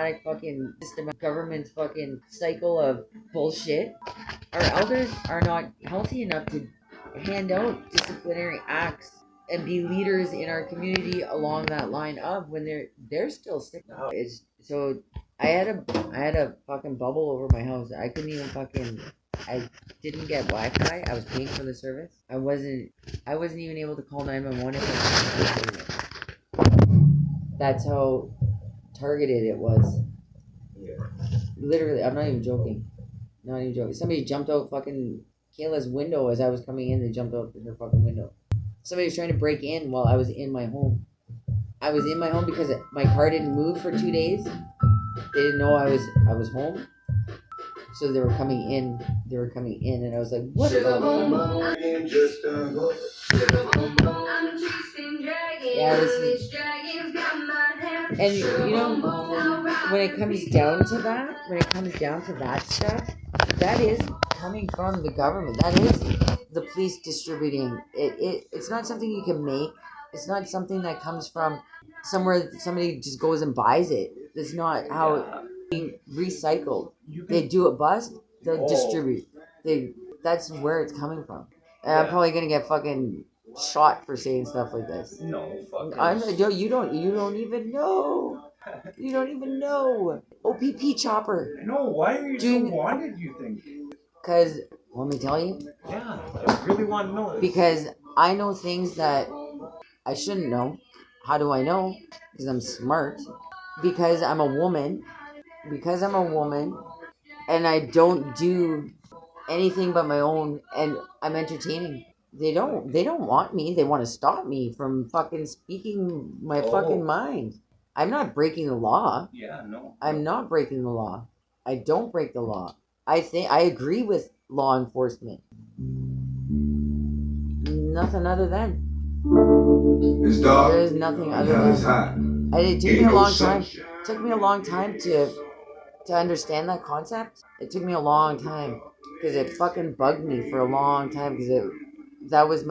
systematic fucking government's fucking cycle of bullshit. Our elders are not healthy enough to hand out disciplinary acts and be leaders in our community along that line of when they're still sick. So I had a fucking bubble over my house. I couldn't even fucking. I didn't get Wi-Fi. I was paying for the service. I wasn't even able to call 911 if I wanted to. That's how targeted it was. Yeah. Literally, I'm not even joking. Not even joking. Somebody jumped out fucking Kayla's window as I was coming in. They jumped out her fucking window. Somebody was trying to break in while I was in my home. I was in my home because my car didn't move for 2 days. They didn't know I was home. So they were coming in, and I was like, what the fuck? Yeah, this is... And, you know, when it comes down to that stuff, that is coming from the government. That is the police distributing. It's not something you can make. It's not something that comes from somewhere somebody just goes and buys it. It's not how it's being recycled. They do it bust, they'll distribute. That's where it's coming from. And I'm probably gonna get fucking shot for saying stuff like this. No, fuck. You don't even know. You don't even know. OPP chopper. No, why are you so wanted, you think? Because, let me tell you. Yeah, I really want to know this. Because I know things that I shouldn't know. How do I know? Because I'm smart. Because I'm a woman. And I don't do anything but my own, and I'm entertaining. They don't want me. They want to stop me from fucking speaking my fucking mind. I'm not breaking the law. Yeah, no. I'm not breaking the law. I don't break the law. I agree with law enforcement. Nothing other than. It's dark. There is nothing other than. It took me a long time. It took me a long time to understand that concept. It took me a long time because it fucking bugged me for a long time because I was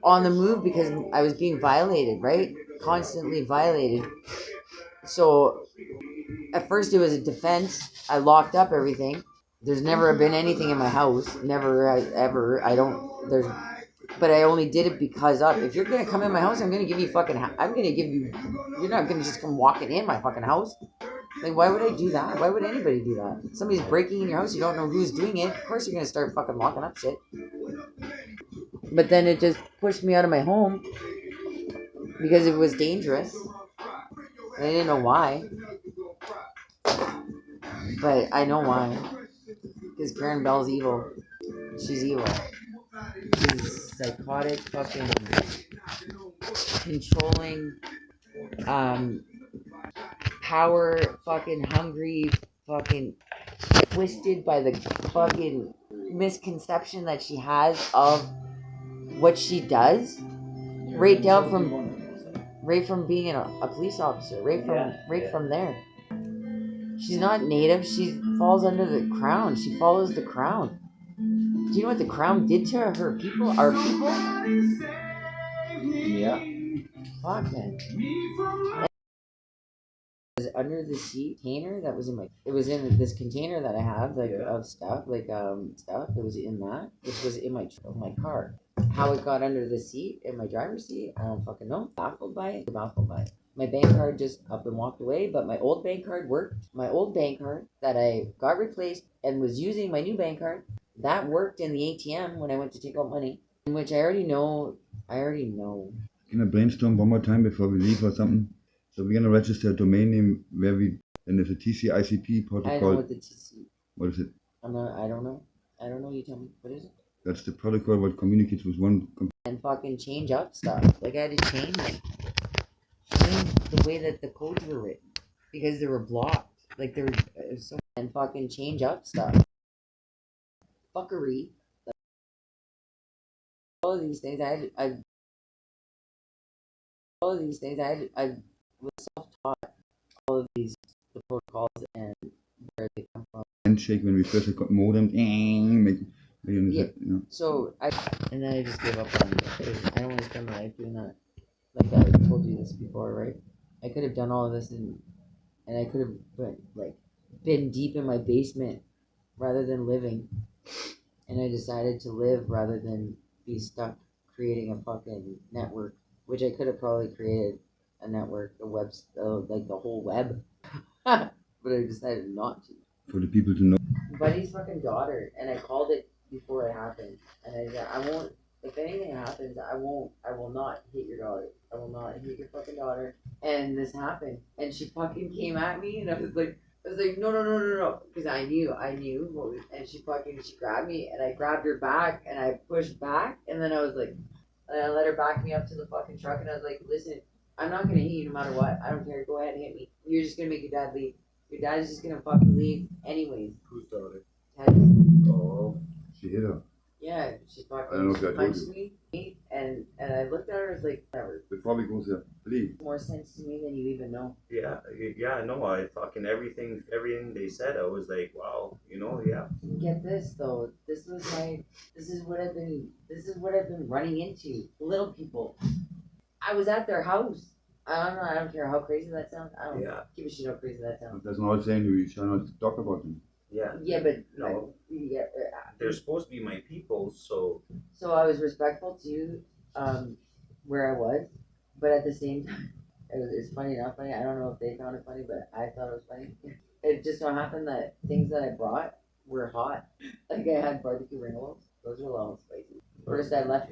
on the move because I was being violated, right? Constantly violated. So at first it was a defense. I locked up everything. There's never been anything in my house. Never, ever. But I only did it because of. If you're gonna come in my house, I'm gonna give you fucking. You're not gonna just come walking in my fucking house. Like, why would I do that? Why would anybody do that? Somebody's breaking in your house. You don't know who's doing it. Of course, you're gonna start fucking locking up shit. But then it just pushed me out of my home because it was dangerous. And I didn't know why. But I know why. Because Karen Bell's evil. She's evil. She's psychotic, fucking controlling, power, fucking hungry, fucking twisted by the fucking misconception that she has of what she does. Right from being a police officer. Right from there. She's not native. She falls under the crown. She follows the crown. Do you know what the crown did to her people? Our people? Yeah. Fuck, man. It was under the sea container that was it was in this container that I have, of stuff, stuff. It was in that, which was in my car. How it got under the seat, in my driver's seat, I don't fucking know. Baffled by it. My bank card just up and walked away, but my old bank card worked. My old bank card that I got replaced and was using my new bank card, that worked in the ATM when I went to take out money, which I already know. Can I brainstorm one more time before we leave or something? So we're gonna register a domain name where then there's a TCP/IP protocol. I know what the TCP. What is it? I don't know. You tell me. What is it? That's the protocol that communicates with one and fucking change up stuff. Like I had to change the way that the codes were written because they were blocked. Like they were and fucking change up stuff. Fuckery. Like, all of these things I was self-taught. All of the protocols and where they come from. Handshake when we first got modem. So and then I just gave up on it because I don't want to spend my life doing that. Like I told you this before, right? I could have done all of this in and I could have been deep in my basement rather than living, and I decided to live rather than be stuck creating a fucking network, which I could have probably created a network, a web, like the whole web, but I decided not to. For the people to know. Buddy's fucking daughter, and I called it before it happened, and I said, I won't, if anything happens, I will not hit your daughter. I will not hit your fucking daughter. And this happened, and she fucking came at me, and I was like, no, because I knew what was, and she grabbed me, and I grabbed her back, and I pushed back, and then I was like, and I let her back me up to the fucking truck, and I was like, listen, I'm not gonna hit you no matter what. I don't care. Go ahead and hit me. You're just gonna make your dad leave. Your dad's just gonna fucking leave anyways. Whose daughter? Ted's. Oh. She hit her. Yeah, she I don't know if I fucking told punched me, and I looked at her, I was like, whatever. Before we go there, please. More sense to me than you even know. Yeah, no, I fucking everything they said, I was like, wow, yeah. Get this though, this is what I've been running into. Little people. I was at their house. I don't care how crazy that sounds. I don't give a shit how crazy that sounds. That's not saying we shall not talk about them. Yeah. Yeah, but no. They're supposed to be my people, so. So I was respectful to where I was, but at the same time, it's funny, not funny. I don't know if they found it funny, but I thought it was funny. It just so happened that things that I brought were hot. Like I had barbecue ringles. Those were a little spicy. First I left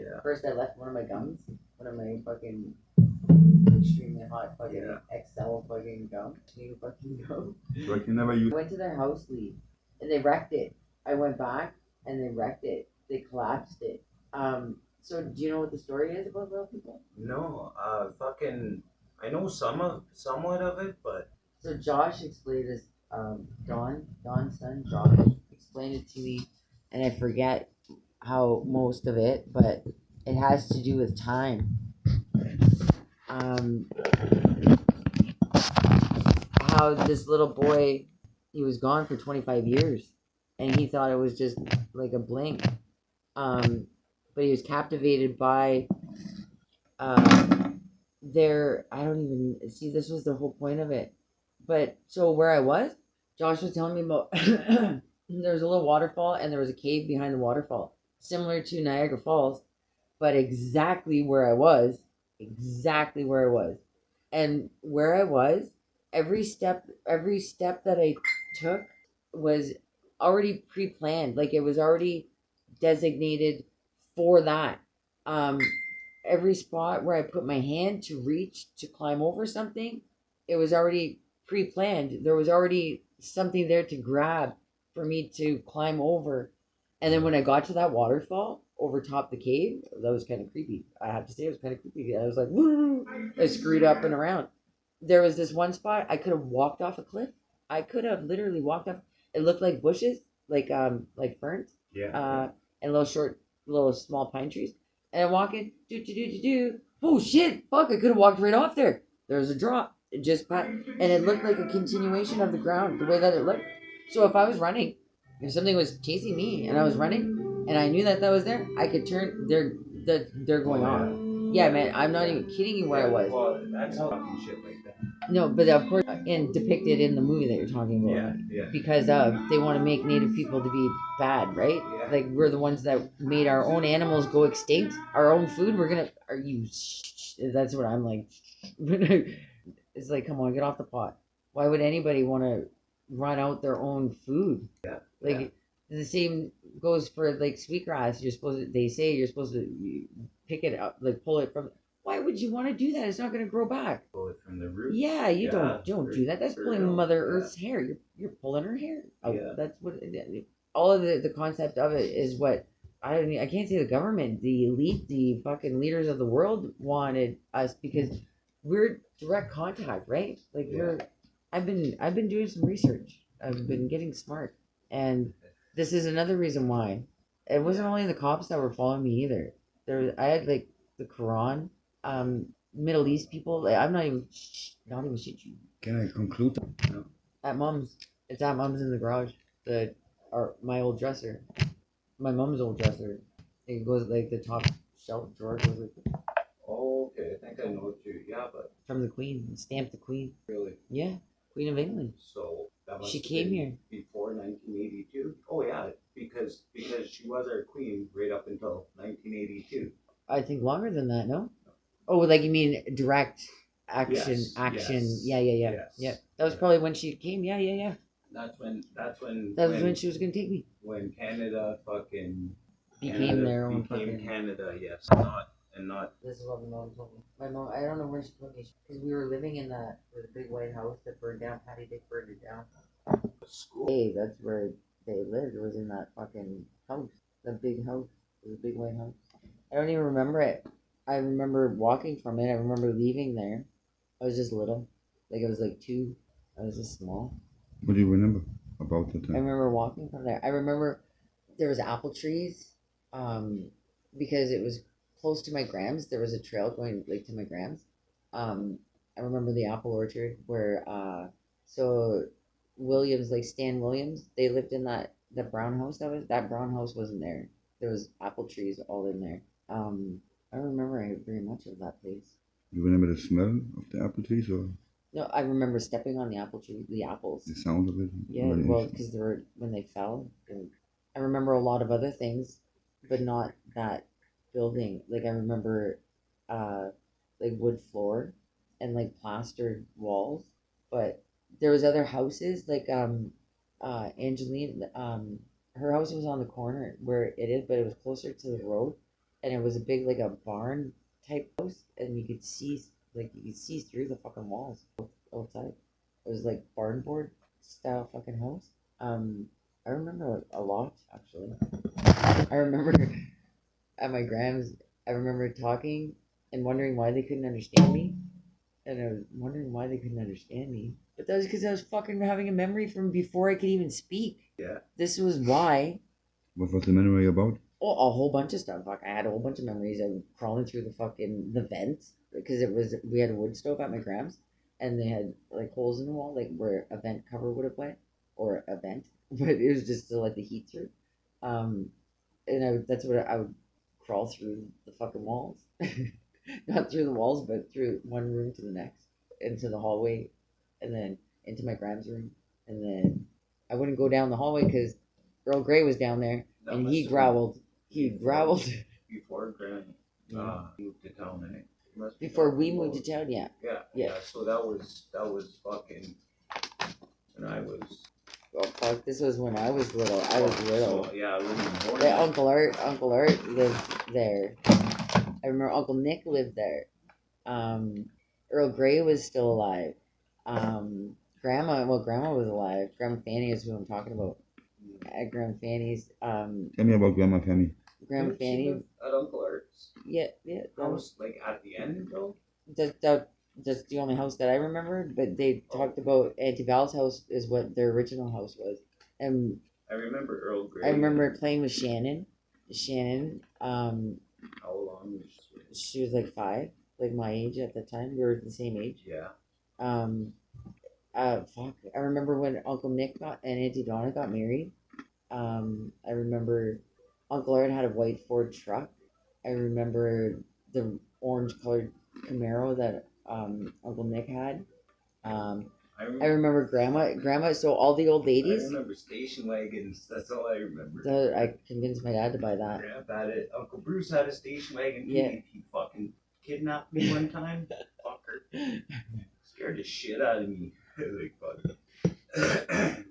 one of my gums, one of my fucking extremely hot fucking XL fucking gum. New fucking gum. So I can never use. I went to their house lead, and they wrecked it. I went back, and they wrecked it. They collapsed it. So do you know what the story is about little people? No, I know somewhat of it, but. So Josh explained this, Don's son, Josh, explained it to me, and I forget how most of it, but it has to do with time. How this little boy, he was gone for 25 years, and he thought it was just like a blink. But he was captivated by I don't even see, this was the whole point of it. But so where I was, Josh was telling me about there was a little waterfall and there was a cave behind the waterfall, similar to Niagara Falls, but exactly where I was. And where I was, every step that I took was already pre-planned. Like it was already designated for that. Every spot where I put my hand to reach to climb over something, it was already pre-planned. There was already something there to grab for me to climb over. And then when I got to that waterfall over top the cave, that was kind of creepy. I have to say, it was kind of creepy. I was like, woo! I screwed up and around. There was this one spot I could have walked off a cliff. I could have literally walked off. It looked like bushes, like ferns. Yeah. And little small pine trees. And I'm walking, oh shit, fuck, I could have walked right off there. There was a drop. It just and it looked like a continuation of the ground, the way that it looked. So if I was running, if something was chasing me and I was running and I knew that was there, I could turn, they're going on. Yeah, man, I'm not even kidding you where I was. Well, that's fucking shit like that. No, but of course, depicted in the movie that you're talking about. Yeah. Because they want to make Native people to be bad, right? Yeah. Like we're the ones that made our own animals go extinct. Our own food. That's what I'm like. It's like, come on, get off the pot. Why would anybody want to run out their own food? Yeah. Like the same goes for like sweetgrass. They say you're supposed to pick it up, like pull it from. Why would you want to do that? It's not going to grow back. Pull it from the root. Yeah, you don't do that. That's pulling Mother Earth's hair. You're pulling her hair. Yeah. That's what all of the concept of it is. What I can't say the government, the elite, the fucking leaders of the world wanted us because we're direct contact, right? Like I've been doing some research. I've been getting smart, and this is another reason why. It wasn't only the cops that were following me either. I had like the Quran. Middle East people. Like, I'm not even shit you. Can I conclude? No. At mom's. It's at mom's in the garage. My old dresser. My mom's old dresser. It goes like the top shelf drawer goes like. Oh, okay. I think I know what you. Yeah, but from the Queen. Stamped the Queen. Really? Yeah. Queen of England. So that must She have came been here. before 1982. Oh yeah, because she was our queen right up until 1982. I think longer than that, no? Oh, like you mean direct action, Yes, action. yes, Yeah. yes. Yeah. That was probably when she came. Yeah. That's when That was when she was gonna take me. when Canada fucking Became their own became fucking. Canada, yes, not. This is what my mom told me. My mom, I don't know where she took me because we were living in the big white house that burned down. Patty Dick burned it down. School. Hey, that's where they lived. It was in that fucking house, the big house, the big white house. I don't even remember it. I remember walking from it. I remember leaving there. I was just little, like I was like 2. I was just small. What do you remember about the I time? remember walking from there. I remember there was apple trees, because it was close to my grams. There was a trail going like to my grams. I remember the apple orchard where so Williams, like Stan Williams, they lived in the brown house. That brown house wasn't there. There was apple trees all in there. I don't remember very much of that place. Do you remember the smell of the apple trees or No, I remember stepping on the apple tree, the apples. the sound of it? Yeah, Really well, interesting. because they were when they fell. I remember a lot of other things, but not that building. Like I remember, like wood floor, and like plastered walls. But there was other houses like Angeline. Her house was on the corner where it is, but it was closer to the road, and it was a big like a barn type house, and you could see through the fucking walls outside. It was like barn board style fucking house. I remember a lot actually. I remember at my grams. I remember talking and wondering why they couldn't understand me, and I was wondering why they couldn't understand me. But that was because I was fucking having a memory from before I could even speak. Yeah. This was why. What was the memory about? Oh, a whole bunch of stuff. Fuck, I had a whole bunch of memories of crawling through the vent because we had a wood stove at my grams, and they had like holes in the wall like where a vent cover would have went or a vent, but it was just to let the heat through. Um, and that's what I would crawl through the fucking walls, not through the walls, but through one room to the next, into the hallway, and then into my grams room, and then I wouldn't go down the hallway because Earl Grey was down there, That and must he have growled. He growled before Grant moved to town, eh? Must be before talking we moved about- to town. Yeah. Yeah. So that was fucking. And I was. Oh fuck! This was when I was little. I was little. So, yeah, I wasn't born. Yeah, Uncle Art lived there. I remember Uncle Nick lived there. Earl Grey was still alive. Grandma was alive. Grandma Fanny is who I'm talking about. At Grandma Fanny's. Tell me about Grandma Fanny. Grandma Didn't she Fanny. live at Uncle Art's Yeah. house, like at the end though. That's the only house that I remember. But they talked about Auntie Val's house is what their original house was, and I remember Earl Grey. I remember playing with Shannon. How long was she? She was like 5, like my age at the time. We were the same age. Yeah. Fuck. I remember when Uncle Nick and Auntie Donna got married. I remember Uncle Art had a white Ford truck. I remember the orange colored Camaro that Uncle Nick had. I remember grandma. So all the old I ladies. remember station wagons. That's all I remember. I convinced my dad to buy that. Grandpa had it. Uncle Bruce had a station wagon. Yeah. He fucking kidnapped me one time. Fucker. Scared the shit out of me. Like fuck.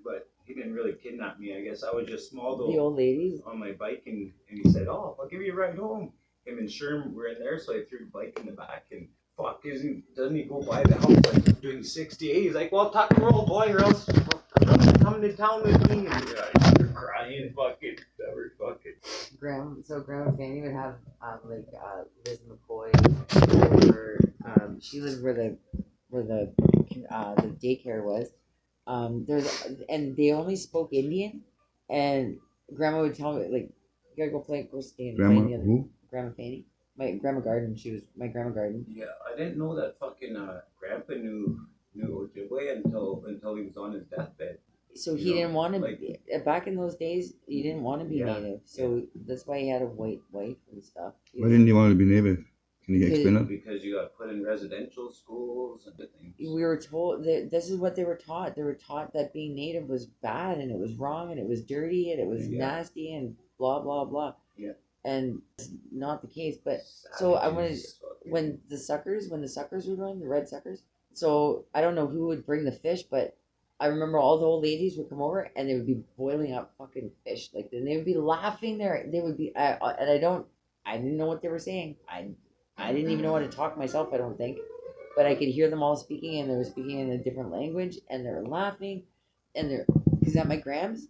But he didn't really kidnap me. I guess I was just small though. The old ladies. On my bike, and he said, "Oh, I'll give you a ride home." Him and Sherm were in there, so I threw the bike in the back, and fuck, doesn't he go by the house like doing 68? He's like, "Well, tuck and roll, boy, or else come to town with me." And I started crying, fucking, never fucking. Grandma Fanny would have Liz McCoy. Or, she lived where the daycare was. And they only spoke Indian, and Grandma would tell me like, "You gotta go stay and play in the other." Who? Grandma Fanny. My Grandma Garden. She was my Grandma Garden. Yeah, I didn't know that fucking Grandpa knew Ojibwe until he was on his deathbed. So he didn't want to like- be back in those days. He didn't want to be Yeah, native, so that's why he had a white wife and stuff. Why didn't you want to be native? Can you explain that? Because you got put in residential schools and things. We were told that this is what they were taught. They were taught that being native was bad and it was wrong and it was dirty and it was nasty and blah blah blah. Yeah. And it's not the case. But so I wanted when the suckers were going, the red suckers. So I don't know who would bring the fish, but I remember all the old ladies would come over and they would be boiling up fucking fish. Like, and they would be laughing there. They would be, I didn't know what they were saying. I didn't even know how to talk myself, I don't think. But I could hear them all speaking, and they were speaking in a different language, and they were laughing, and they're, because at my grams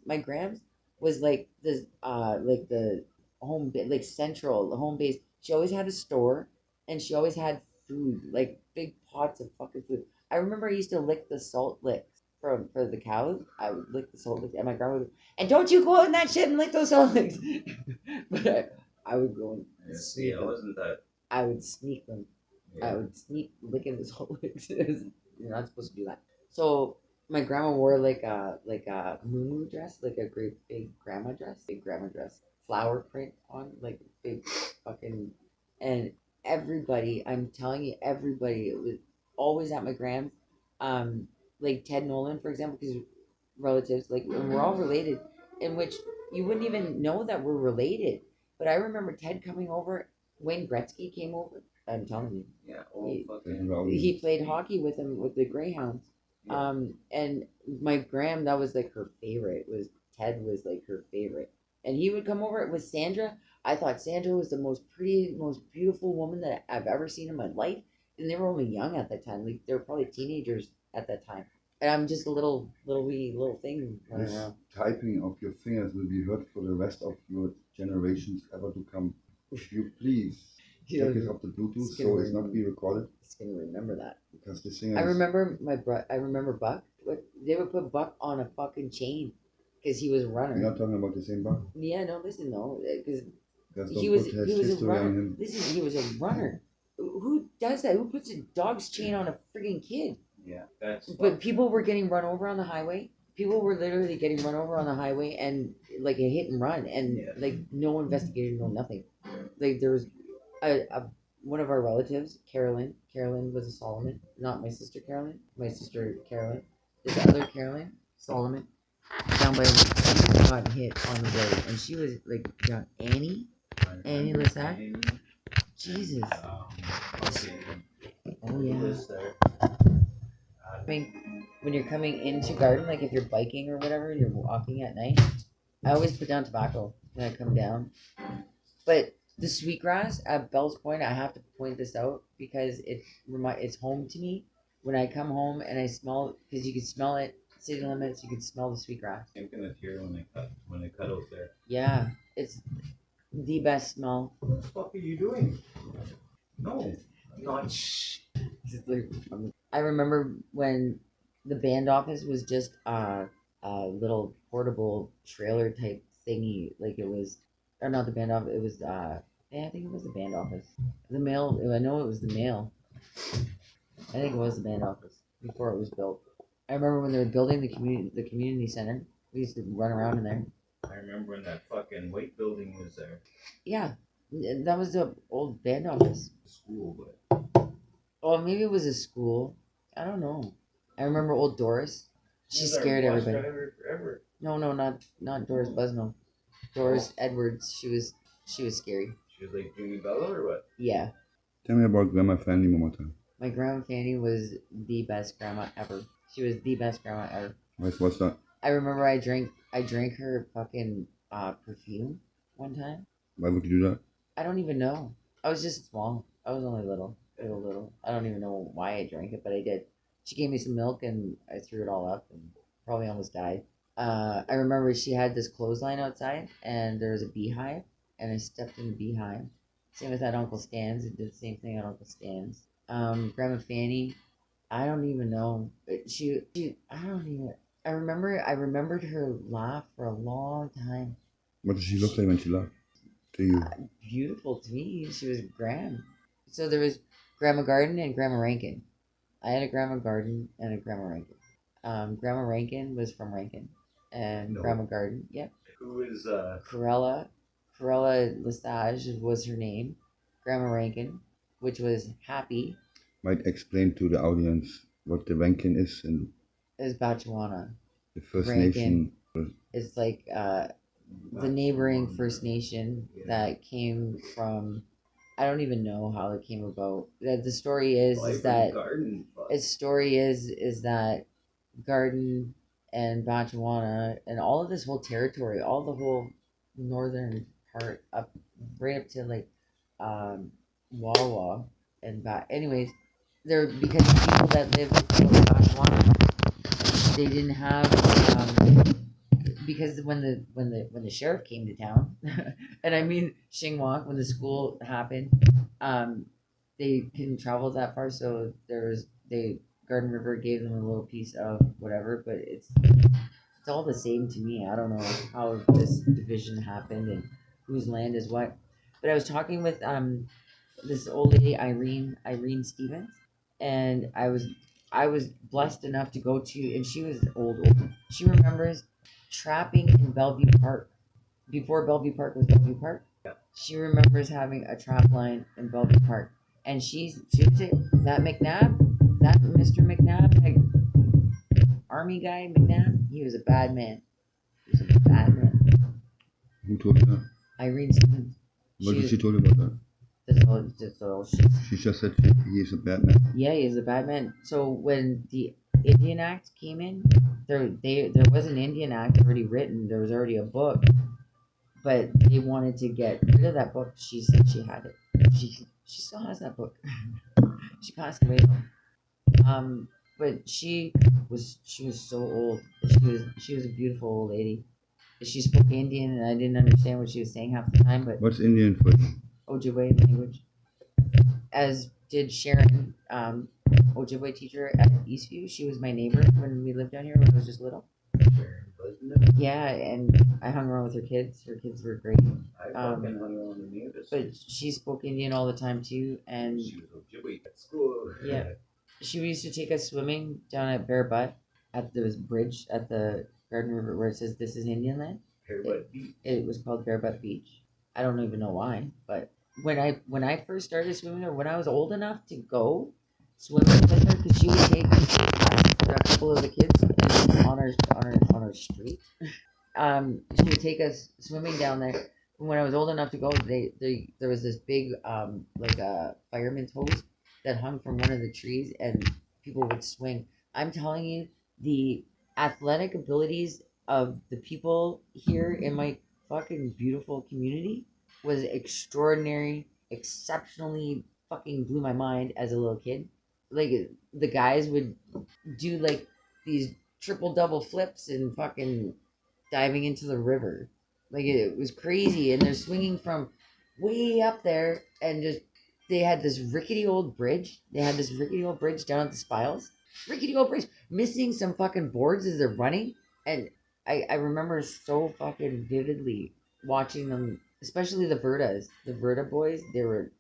was like the home, like central, the home base. She always had a store, and she always had food, like big pots of fucking food. I remember I used to lick the salt licks for the cows. I would lick the salt licks, and my grandma would, and don't you go out in that shit and lick those salt licks. But I would go and see, I wasn't that. I would sneak them. Yeah. I would sneak licking his whole legs. You're not supposed to do that. So my grandma wore like a moo dress, like a great big grandma dress, flower print on, like big fucking, and everybody, I'm telling you, everybody, it was always at my grams, like Ted Nolan, for example, because relatives, like, and we're all related, in which you wouldn't even know that we're related. But I remember Ted coming over. Wayne Gretzky came over. I'm telling you. Yeah. He played hockey with him with the Greyhounds. Yeah. And my gram, that was like her favorite. Ted was like her favorite. And he would come over with Sandra. I thought Sandra was the most pretty, most beautiful woman that I've ever seen in my life. And they were only young at that time. Like, they were probably teenagers at that time. And I'm just a little thing running around. Typing of your fingers will be heard for the rest of your generations ever to come. If you please take it off the Bluetooth so it's not be recorded. It's gonna remember that. Because this thing I remember I remember Buck. They would put Buck on a fucking chain because he was a runner. You're not talking about the same Buck? Yeah, no, listen, no, because he was a runner. Listen, he was a runner. Who does that? Who puts a dog's chain on a friggin' kid? Yeah, that's. But people were getting run over on the highway. People were literally getting run over on the highway and like a hit and run, and like no investigation, no nothing. Like, there was one of our relatives, Carolyn. Carolyn was a Solomon, not my sister Carolyn. My sister Carolyn. This other Carolyn, Solomon, down by got hit on the road, and she was like Annie Lissac. Jesus. Oh yeah. I mean, when you're coming into garden, like if you're biking or whatever, and you're walking at night, I always put down tobacco when I come down. But the sweetgrass at Bell's Point, I have to point this out because it's home to me. When I come home and I smell, because you can smell it, city limits, you can smell the sweetgrass. I'm gonna hear when they cut out there. Yeah, it's the best smell. What the fuck are you doing? No, I'm not. I remember when the band office was just a little portable trailer type thingy. Like, it was, or not the band office. It was I think it was the band office. The mail. I know it was the mail. I think it was the band office before it was built. I remember when they were building the community center. We used to run around in there. I remember when that fucking white building was there. Yeah, that was the old band office. School, but. Oh, maybe it was a school. I don't know. I remember old Doris. She scared everybody. Forever. No, not Doris Busno. Doris Edwards. She was scary. She was like Jimmy Bella or what? Yeah. Tell me about Grandma Fanny one more time. My grandma Fanny was the best grandma ever. She was the best grandma ever. What's that? I remember I drank her fucking perfume one time. Why would you do that? I don't even know. I was just small. I was only little. I don't even know why I drank it, but I did. She gave me some milk and I threw it all up and probably almost died. I remember she had this clothesline outside and there was a beehive and I stepped in the beehive. Same with at Uncle Stan's. It did the same thing at Uncle Stan's. Grandma Fanny, I don't even know. I remembered her laugh for a long time. What did she look like when she laughed to you? Beautiful to me. She was grand. So there was Grandma Garden and Grandma Rankin. I had a Grandma Garden and a Grandma Rankin. Grandma Rankin was from Rankin. And Grandma Garden, yep. Who is Corella Lesage was her name. Grandma Rankin. which was happy, Might explain to the audience what the Rankin is and is Batchawana. the First Rankin. Nation. It's like the neighboring First Nation that came from. I don't even know how it came about. The story is that its story is that Garden and Batchawana and all of this whole territory, all the whole northern part up right up to like Wawa and back. Anyways, there because the people that lived in Batchawana, they didn't have because when the sheriff came to town, and I mean Xinhua, when the school happened, they couldn't travel that far, so Garden River gave them a little piece of whatever, but it's all the same to me. I don't know how this division happened and whose land is what. But I was talking with this old lady Irene Stevens, and I was blessed enough to go to, and she was old. She remembers trapping in Bellevue Park before Bellevue Park was Bellevue Park. Yeah. She remembers having a trap line in Bellevue Park, and she would say that Mr. McNabb, like army guy McNabb, he was a bad man. He was a bad man. Who told you that? Irene Stevens. What did she told you about that? That's all She just said he is a bad man. Yeah, he is a bad man. So when the Indian Act came in, there was an Indian Act already written. There was already a book, but they wanted to get rid of that book. She said she had it. She still has that book. She passed away though. But she was so old. She was a beautiful old lady. She spoke Indian, and I didn't understand what she was saying half the time. But What's Indian for you? Ojibwe language, as did Sharon, Ojibwe teacher at Eastview. She was my neighbor when we lived down here when I was just little. Yeah, and I hung around with her kids. Her kids were great. But she spoke Indian all the time too, and she was Ojibwe at school. Yeah, she used to take us swimming down at Bear Butt at the bridge at the Garden River where it says this is Indian land. Bear Butt Beach. It was called Bear Butt Beach. I don't even know why, but when I first started swimming, or when I was old enough to go swimming with her, because she would take us, a couple of the kids, on our street. She would take us swimming down there. When I was old enough to go, there was this big like a fireman's hose that hung from one of the trees, and people would swing. I'm telling you, the athletic abilities of the people here in my fucking beautiful community was extraordinary, exceptionally fucking blew my mind as a little kid. Like the guys would do like these triple double flips and fucking diving into the river. Like it was crazy, and they're swinging from way up there, and just they had this rickety old bridge. They had this rickety old bridge down at the Spiles. Rickety old bridge, missing some fucking boards as they're running, and I remember so fucking vividly watching them, especially the Verda boys. They were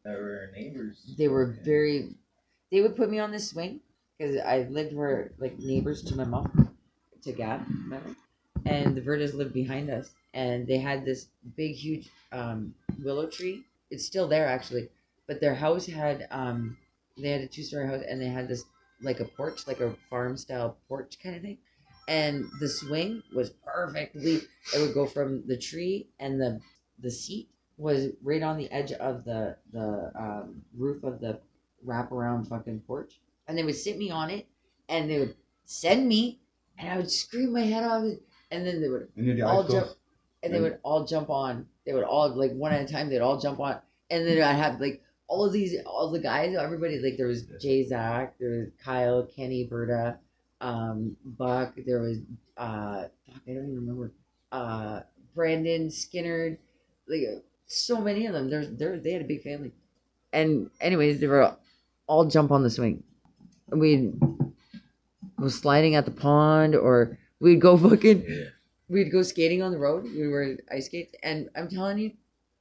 neighbors. They were very. They would put me on this swing because I lived where like neighbors to my mom, to Gab, remember? And the Verdas lived behind us, and they had this big, huge willow tree. It's still there actually, but their house had they had a 2-story house, and they had this like a porch, like a farm style porch kind of thing. And the swing was perfectly. It would go from the tree, and the seat was right on the edge of the roof of the wraparound fucking porch, and they would sit me on it, and they would send me, and I would scream my head off, and then they would all jump, and they would all jump on. They would all like one at a time. They'd all jump on, and then I'd have like all the guys, everybody. Like there was Jay Zach, there was Kyle, Kenny, Berta, Buck. There was I don't even remember. Brandon, Skinner, like so many of them. They had a big family, and anyways, they were all jump on the swing. We'd go sliding at the pond, or we'd go we'd go skating on the road. We were ice skates, and I'm telling you,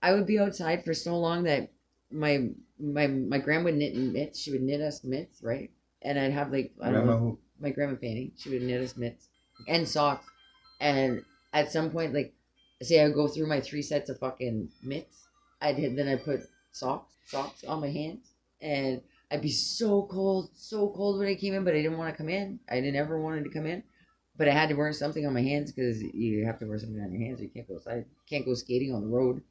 I would be outside for so long that my grandma would knit mitts. She would knit us mitts, right? And I'd have like I don't know, my grandma Fanny. She would knit us mitts and socks. And at some point, like say I would go through my 3 sets of fucking mitts, I'd put socks on my hands, and I'd be so cold when I came in, but I didn't want to come in. I didn't ever wanted to come in, but I had to wear something on my hands because you have to wear something on your hands. You can't go outside. Can't go skating on the road.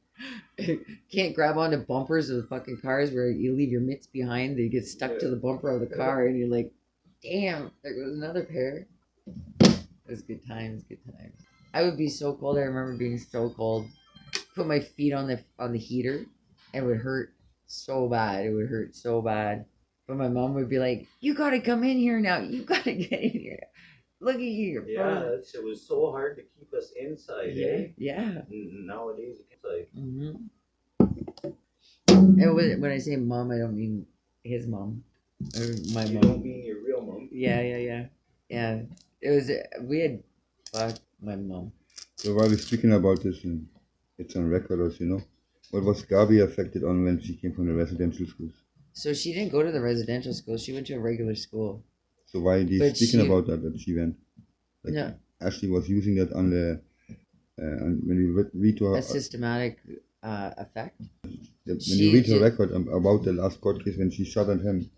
Can't grab onto bumpers of the fucking cars where you leave your mitts behind. They get stuck to the bumper of the car, and you're like, damn, there goes another pair. It was good times, good times. I would be so cold. I remember being so cold. Put my feet on the heater, and it would hurt so bad. It would hurt so bad. But my mom would be like, "You gotta come in here now. You gotta get in here. Look at you." Yeah, it was so hard to keep us inside, eh? Yeah. Nowadays, it's like. And when I say mom, I don't mean his mom. Or my mom. You don't mean your real mom. Yeah. It was fuck my mom. So while we're speaking about this, and it's on record also, what was Gabi affected on when she came from the residential schools? So she didn't go to the residential school. She went to a regular school. So why are you speaking about that she went? Like, no. Ashley was using that on the when we read to her a systematic effect. When you read her record about the last court case when she shot at him,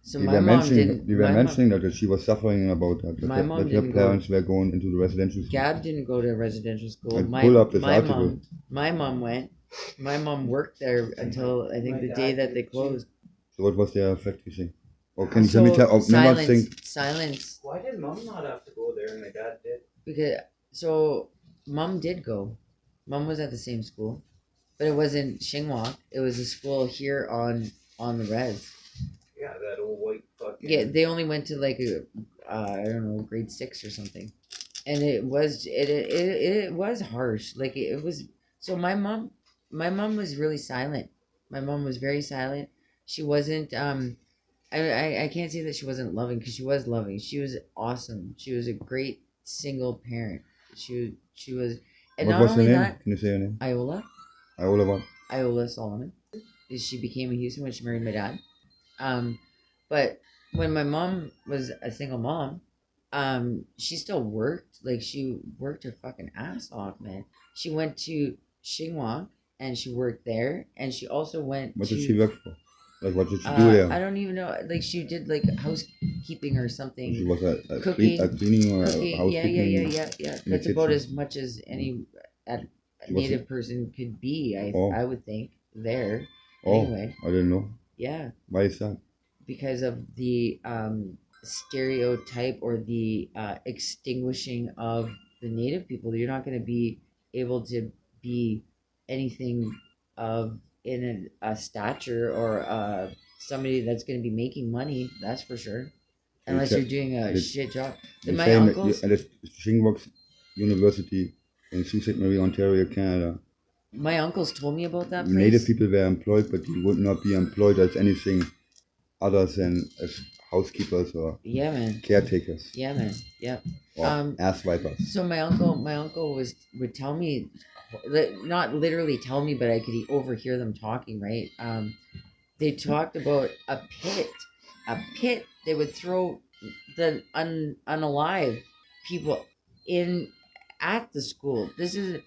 so we my were mom mentioning that she was suffering about that. That her parents were going into the residential school. Gab didn't go to residential school. Pull up this article. My mom went. My mom worked there until I think the day that they closed. So what was their effect, you think? Or can you tell me? Silence. Why did mom not have to go there and my dad did? Because mom did go. Mom was at the same school, but it wasn't Xinghua. It was a school here on the res. Yeah, that old white fucking. Yeah, they only went to like I don't know, grade 6 or something, and it was harsh. Like it was. So my mom was really silent. My mom was very silent. She wasn't. I can't say that she wasn't loving because she was loving. She was awesome. She was a great single parent. She was. And what not was only her name? that, can you say her name? Iola. Iola what? Iola Solomon. She became a Houston when she married my dad. But when my mom was a single mom, she still worked. Like she worked her fucking ass off, man. She went to Xinghua and she worked there, and she also went. What did she work for? Like what did she do there? I don't even know. Like she did like housekeeping or something. She was a cooking, cleaning or a housekeeping. Yeah. That's about as much as any a native person could be. I would think there. Anyway. I didn't know. Yeah. Why is that? Because of the stereotype or the extinguishing of the native people. You're not going to be able to be anything of in a stature or somebody that's going to be making money. That's for sure. Unless you're doing a shit job. My uncles. At Xinghua University in Sault Ste. Marie, Ontario, Canada. My uncles told me about that place. Native people were employed, but you would not be employed as anything other than as housekeepers or caretakers. Yeah, man. Yeah. Or ass wipers. So my uncle would tell me, not literally tell me, but I could overhear them talking. Right. They talked about a pit. They would throw the unalive people in at the school. This is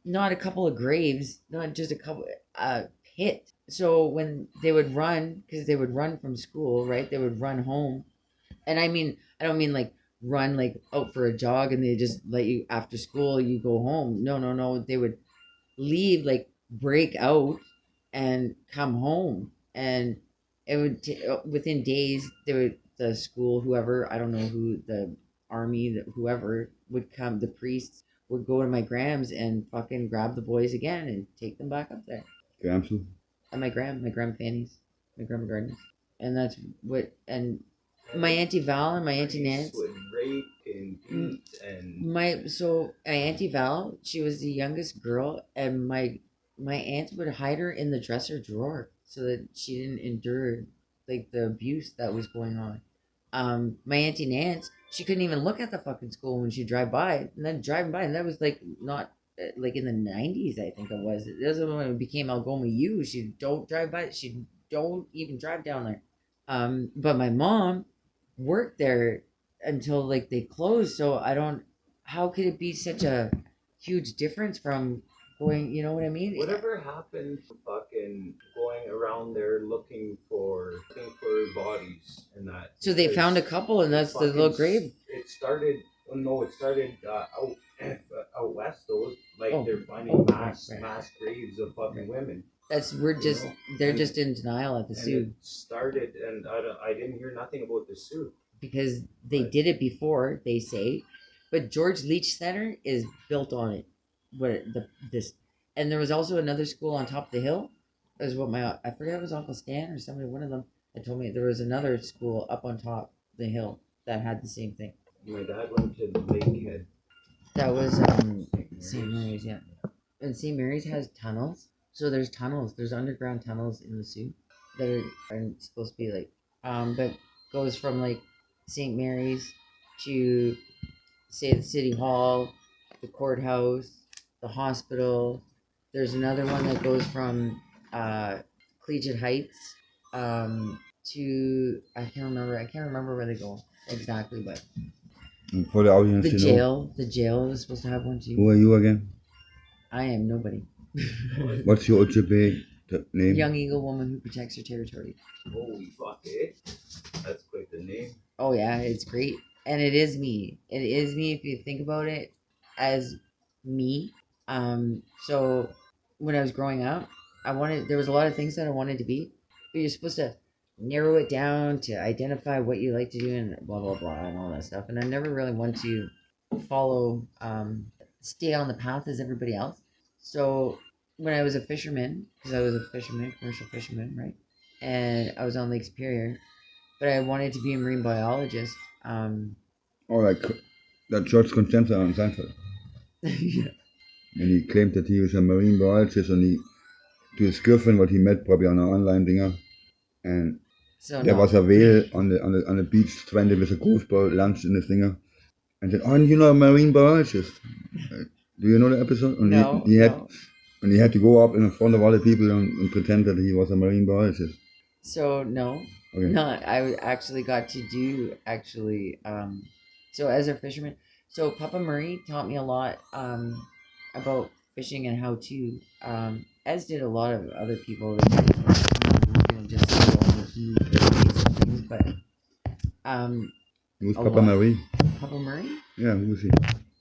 not a couple of graves, not just a couple pit. So when they would run, because they would run from school, right? They would run home, and I don't mean like run like out for a jog and they just let you after school you go home. No. They would leave, like break out and come home, and it would within days the school, whoever, I don't know who, the army, whoever would come, the priests would go to my grams and fucking grab the boys again and take them back up there. Grams who? And my gram Fanny's, my grandma Gardner. And that's what, and my Auntie Val and my Auntie Nance would rape and beat and my Auntie Val, she was the youngest girl, and my aunt would hide her in the dresser drawer so that she didn't endure like the abuse that was going on. My Auntie Nance, she couldn't even look at the fucking school when she'd drive by, and then driving by, and that was like not like in the 90s, I think it was. It was when it became Algoma U. She don't drive by. She don't even drive down there. But my mom worked there until like they closed. So how could it be such a huge difference from going, you know what I mean? Whatever happened to fucking going around there looking for bodies and that? So they found a couple, and that's the little grave. It started. Oh no, it started out west though. Like Oh. they're finding Right. mass graves of fucking women. They're just in denial at the And Sioux. it started, and I didn't hear nothing about the Sioux. Because they did it before, they say, but George Leach Center is built on it. And there was also another school on top of the hill. That was what I forget, it was Uncle Stan or somebody, one of them, that told me there was another school up on top of the hill that had the same thing. My dad went to Lakehead. That was St. Mary's, yeah. And St. Mary's has tunnels. So there's underground tunnels in the Sioux that aren't supposed to be like, but goes from like St. Mary's to, say, the city hall, the courthouse, the hospital. There's another one that goes from Collegiate Heights to I can't remember where they go exactly, but And for the audience, the jail was supposed to have one too. Who are you again? I am nobody. What's your Ojibwe name? Young Eagle woman who protects her territory. Holy fuck, eh? That's quite the name. Oh yeah, it's great. And it is me. It is me if you think about it as me. So when I was growing up, there was a lot of things that I wanted to be, but you're supposed to narrow it down to identify what you like to do and blah blah blah and all that stuff. And I never really want to follow stay on the path as everybody else. So when I was a fisherman, because I was a fisherman, commercial fisherman, right? And I was on Lake Superior, but I wanted to be a marine biologist. That George Constanza on Seinfeld. Yeah. And he claimed that he was a marine biologist, and to his girlfriend, what he met probably on an online dinger. And there was a whale on the beach stranded with a golf ball lunch in the thinger. And said, "Oh, you're not a marine biologist." Do you know the episode? And no. And he had to go up in front of other people and pretend that he was a marine biologist. So no. Okay. No, I actually got to do so as a fisherman. So Papa Murray taught me a lot about fishing and how to, as did a lot of other people that just things, but Who's Papa Murray? Papa Murray? Yeah, who was he?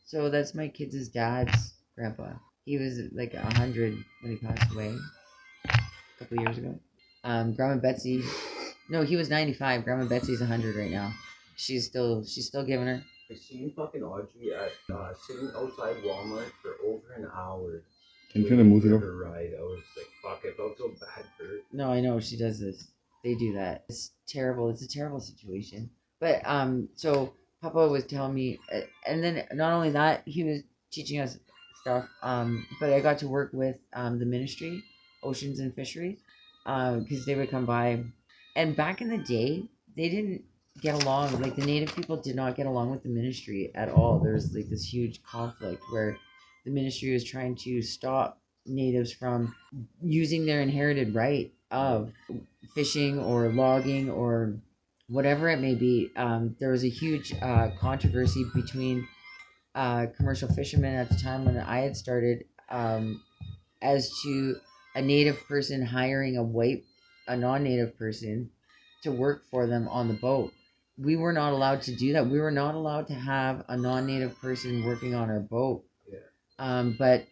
So that's my kids' dad's grandpa. He was like 100 when he passed away a couple of years ago. Grandma Betsy, no, he was 95. Grandma Betsy's 100 right now. She's still giving her. I seen fucking Audrey at sitting outside Walmart for over an hour. Can you turn the music off? Ride. I was like, fuck, I felt so bad for her. No, I know she does this. They do that. It's terrible. It's a terrible situation. But so Papa was telling me, and then not only that, he was teaching us stuff. But I got to work with the ministry, Oceans and Fisheries, because they would come by, and back in the day, they didn't get along. Like the native people did not get along with the ministry at all. There was like this huge conflict where the ministry was trying to stop natives from using their inherited right of fishing or logging or whatever it may be. There was a huge controversy between commercial fishermen at the time when I had started as to a native person hiring a non-native person to work for them on the boat. We were not allowed to do that. We were not allowed to have a non-native person working on our boat. Yeah. But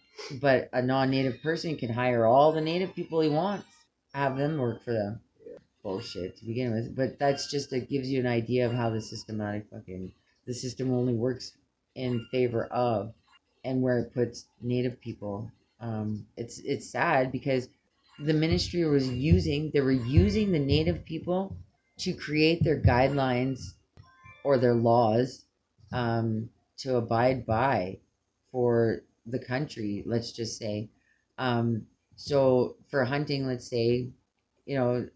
a non-native person can hire all the native people he wants, have them work for them. Yeah. Bullshit to begin with. But that's just, it gives you an idea of how the system only works in favor of, and where it puts native people. It's sad because the ministry were using the native people to create their guidelines or their laws to abide by for the country, let's just say. So for hunting, let's say, when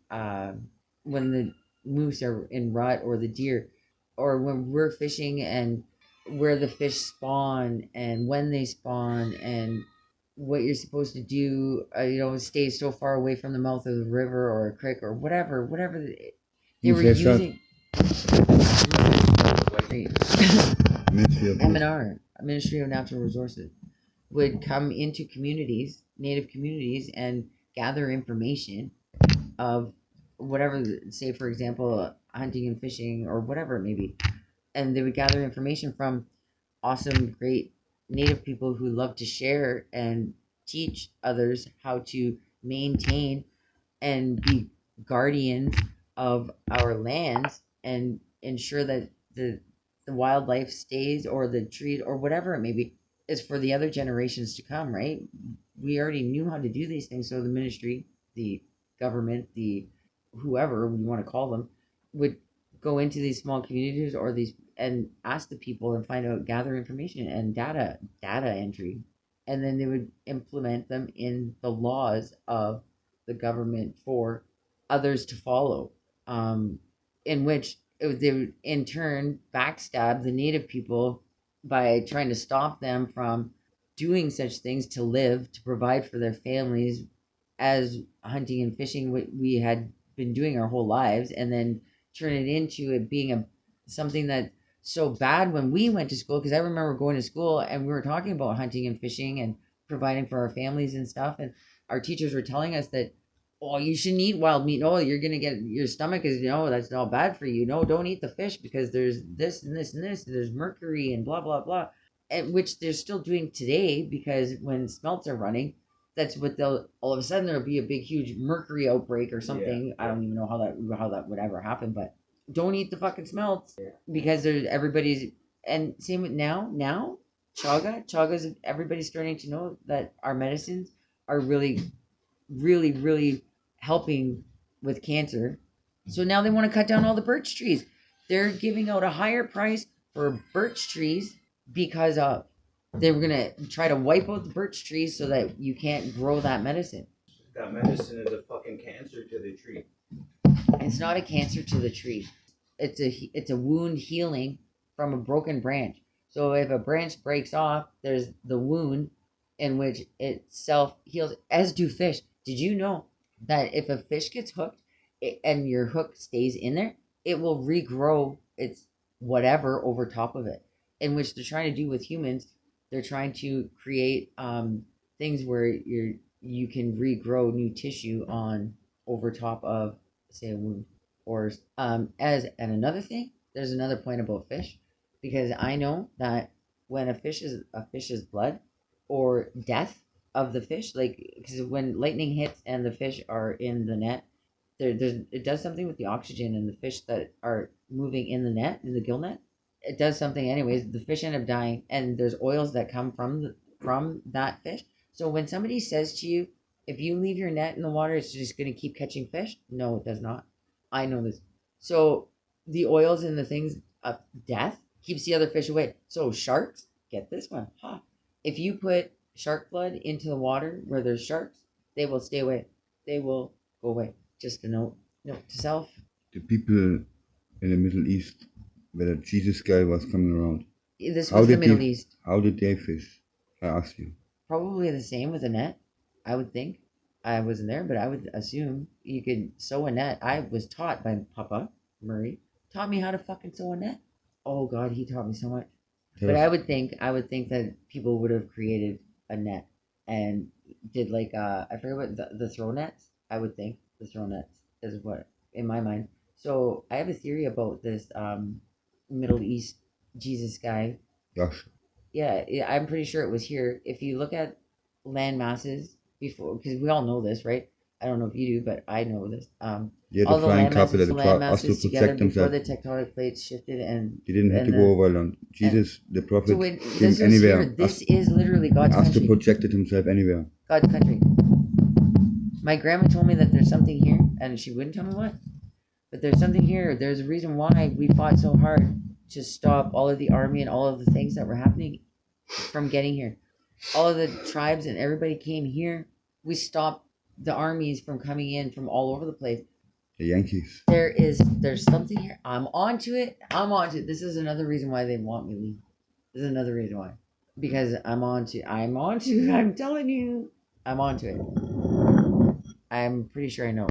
the moose are in rut, or the deer, or when we're fishing, and where the fish spawn and when they spawn and what you're supposed to do, stay so far away from the mouth of the river or a creek or whatever they were using. MNR, Ministry of Natural Resources. would come into communities, native communities, and gather information of whatever, say for example, hunting and fishing or whatever it may be. And they would gather information from awesome, great native people who love to share and teach others how to maintain and be guardians of our lands and ensure that the wildlife stays, or the trees, or whatever it may be, is for the other generations to come, right? We already knew how to do these things, so the ministry, the government, the whoever we want to call them, would go into these small communities or these and ask the people and find out, gather information and data entry, and then they would implement them in the laws of the government for others to follow, in which they would in turn backstab the native people by trying to stop them from doing such things to live, to provide for their families, as hunting and fishing we had been doing our whole lives, and then turn it into it being something that so bad when we went to school. Because I remember going to school and we were talking about hunting and fishing and providing for our families and stuff, and our teachers were telling us that, oh, you shouldn't eat wild meat. No, you're gonna get, your stomach is, that's not bad for you. No, don't eat the fish because there's this and this and this. There's mercury and blah blah blah, and which they're still doing today, because when smelts are running, that's what they'll, all of a sudden there'll be a big huge mercury outbreak or something. Yeah. I don't even know how that would ever happen, but don't eat the fucking smelts, because there's everybody's, and same with now chagas, everybody's starting to know that our medicines are really helping with cancer. So now they want to cut down all the birch trees. They're giving out a higher price for birch trees because they were going to try to wipe out the birch trees so that you can't grow that medicine. That medicine is a fucking cancer to the tree. It's not a cancer to the tree. It's a wound healing from a broken branch. So if a branch breaks off, there's the wound in which it self heals, as do fish. Did you know that if a fish gets hooked and your hook stays in there, it will regrow its whatever over top of it? In which they're trying to do with humans, they're trying to create things where you can regrow new tissue on over top of, say, a wound. Or and another thing, there's another point about fish, because I know that when a fish's blood or death of the fish, like, because when lightning hits and the fish are in the net, it does something with the oxygen in the fish that are moving in the net, in the gill net. It does something anyways. The fish end up dying, and there's oils that come from that fish. So when somebody says to you, if you leave your net in the water, it's just going to keep catching fish, no, it does not. I know this. So the oils and the things of death keeps the other fish away. So sharks, get this one, if you put shark blood into the water where there's sharks, they will stay away. They will go away. Just a note to self. The people in the Middle East, where the Jesus guy was coming around. This was the Middle East. How did they fish? I ask you. Probably the same with a net, I would think. I wasn't there, but I would assume you could sew a net. I was taught by Papa Murray, taught me how to fucking sew a net. Oh God, he taught me so much. But I would think that people would have created a net and did like I forget what the throw nets. I would think the throw nets is what in my mind. So I have a theory about this Middle East Jesus guy. Yes. Yeah, I'm pretty sure it was here. If you look at land masses before, because we all know this, right? I don't know if you do, but I know this. All the land masses together before the tectonic plates shifted, and they didn't have to go over land. Jesus, the prophet, so came anywhere. This is literally God's country. Astu projected himself anywhere. God's country. My grandma told me that there's something here, and she wouldn't tell me what. But there's something here. There's a reason why we fought so hard to stop all of the army and all of the things that were happening from getting here. All of the tribes and everybody came here. We stopped the armies from coming in from all over the place. The Yankees. There's something here. I'm onto it. This is another reason why they want me to leave. This is another reason why. Because I'm telling you, I'm onto it. I'm pretty sure I know.